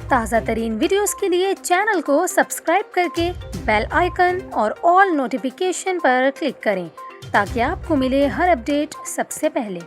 ताज़ा तरीन वीडियोस के लिए चैनल को सब्सक्राइब करके बेल आइकन और ऑल नोटिफिकेशन पर क्लिक करें ताकि आपको मिले हर अपडेट सबसे पहले।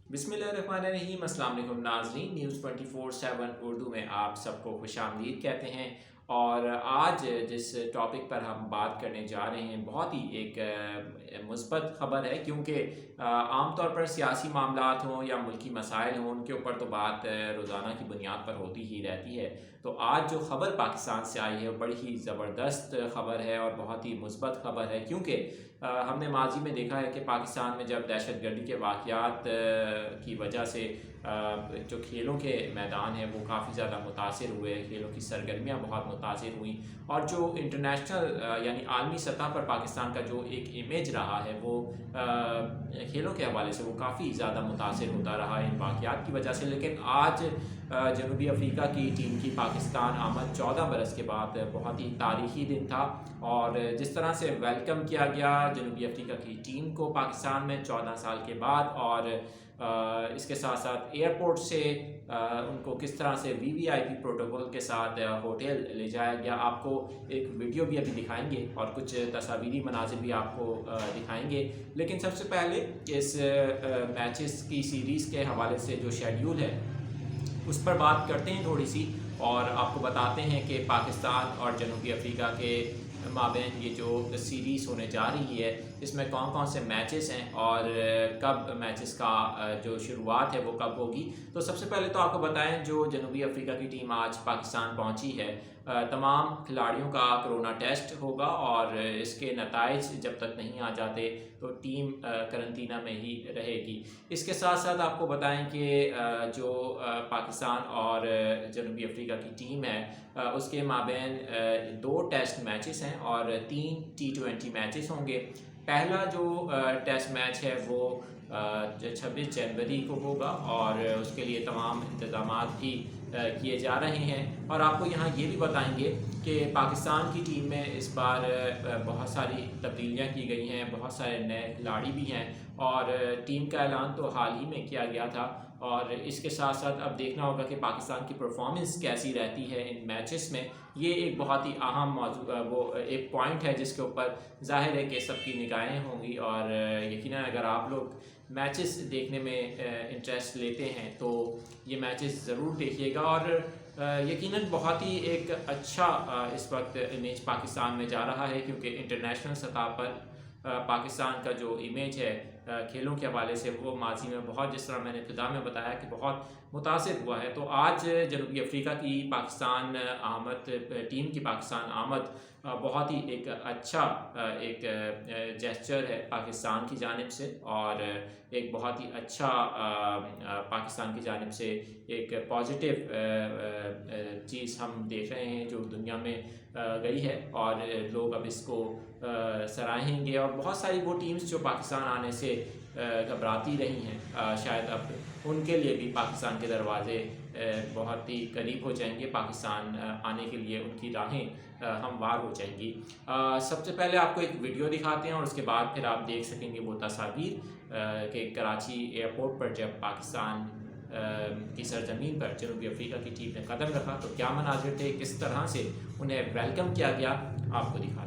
बिस्मिल्लाहिर्रहमानिर्रहीम। अस्सलाम वालेकुम नाज़रीन, न्यूज़ 24/7 उर्दू में आप सबको खुशामदीद कहते हैं। और आज जिस टॉपिक पर हम बात करने जा रहे हैं बहुत ही एक मुस्बत ख़बर है, क्योंकि आमतौर पर सियासी मामलात हों या मुल्की मसाइल हों, उनके ऊपर तो बात रोज़ाना की बुनियाद पर होती ही रहती है। तो आज जो ख़बर पाकिस्तान से आई है वो बड़ी ही ज़बरदस्त ख़बर है और बहुत ही मुस्बत ख़बर है, क्योंकि हमने माजी में देखा है कि पाकिस्तान में जब दहशतगर्दी के वाक़यात की वजह से जो खेलों के मैदान हैं वो काफ़ी ज़्यादा मुतासिर हुए, खेलों की सरगर्मियाँ बहुत मुतासिर हुई और जो इंटरनेशनल यानी आलमी सतह पर पाकिस्तान का जो एक इमेज रहा है वो खेलों के हवाले से वो काफ़ी ज़्यादा मुतासिर होता रहा इन वाक़यात की वजह से। लेकिन आज जनूबी अफ्रीका की टीम की पाकिस्तान आमद 14 बरस के बाद बहुत ही तारीख़ी दिन था। और जिस तरह से वेलकम किया गया जनूबी अफ्रीका की टीम को पाकिस्तान में 14 साल के बाद, और इसके साथ साथ एयरपोर्ट से उनको किस तरह से VVIP प्रोटोकॉल के साथ होटल ले जाया गया, आपको एक वीडियो भी अभी दिखाएंगे और कुछ तस्वीरी मनाजिर भी आपको दिखाएंगे। लेकिन सबसे पहले इस मैचेस की सीरीज़ के हवाले से जो शेड्यूल है उस पर बात करते हैं थोड़ी सी, और आपको बताते हैं कि पाकिस्तान और जनूबी अफ्रीका के माबैन ये जो सीरीज़ होने जा रही है इसमें कौन कौन से मैचेस हैं और कब मैचेस का जो शुरुआत है वो कब होगी। तो सबसे पहले तो आपको बताएं, जो जनूबी अफ्रीका की टीम आज पाकिस्तान पहुंची है, तमाम खिलाड़ियों का कोरोना टेस्ट होगा और इसके नताइज जब तक नहीं आ जाते तो टीम करंतना में ही रहेगी। इसके साथ साथ आपको बताएं कि जो पाकिस्तान और जनूबी अफ्रीका की टीम है उसके माबैन 2 टेस्ट मैचेस हैं और 3 T20 मैचेस होंगे। पहला जो टेस्ट मैच है वो 26 जनवरी को होगा और उसके लिए तमाम इंतज़ाम भी किए जा रहे हैं। और आपको यहाँ ये भी बताएंगे कि पाकिस्तान की टीम में इस बार बहुत सारी तब्दीलियाँ की गई हैं, बहुत सारे नए खिलाड़ी भी हैं और टीम का ऐलान तो हाल ही में किया गया था। और इसके साथ साथ अब देखना होगा कि पाकिस्तान की परफॉर्मेंस कैसी रहती है इन मैचेस में। ये एक बहुत ही अहम मौजू वो एक पॉइंट है जिसके ऊपर जाहिर है कि सबकी निगाहें होंगी। और यकीनन अगर आप लोग मैचेस देखने में इंटरेस्ट लेते हैं तो ये मैचेस ज़रूर देखिएगा। और यकीनन बहुत ही एक अच्छा इस वक्त इमेज पाकिस्तान में जा रहा है, क्योंकि इंटरनेशनल सतह पर पाकिस्तान का जो इमेज है खेलों के हवाले से वो माजी में बहुत, जिस तरह मैंने इब्तिदा में बताया कि बहुत मुतासिर हुआ है। तो आज जनूबी अफ्रीका की पाकिस्तान आमद, टीम की पाकिस्तान आमद बहुत ही एक अच्छा एक जेस्चर है पाकिस्तान की जानिब से और एक बहुत ही अच्छा पाकिस्तान की जानिब से एक पॉजिटिव चीज़ हम देख रहे हैं जो दुनिया में गई है और लोग अब इसको सराहेंगे। और बहुत सारी वो टीम्स जो पाकिस्तान आने से घबराती रही हैं, शायद अब उनके लिए भी पाकिस्तान के दरवाज़े बहुत ही करीब हो जाएंगे, पाकिस्तान आने के लिए उनकी राहें हमवार हो जाएंगी। सबसे पहले आपको एक वीडियो दिखाते हैं और उसके बाद फिर आप देख सकेंगे वो तस्वीर कि कराची एयरपोर्ट पर जब पाकिस्तान की सरजमीन पर जनूबी अफ्रीका की टीम ने कदम रखा तो क्या मनाजिर थे, किस तरह से उन्हें वेलकम किया गया, आपको दिखा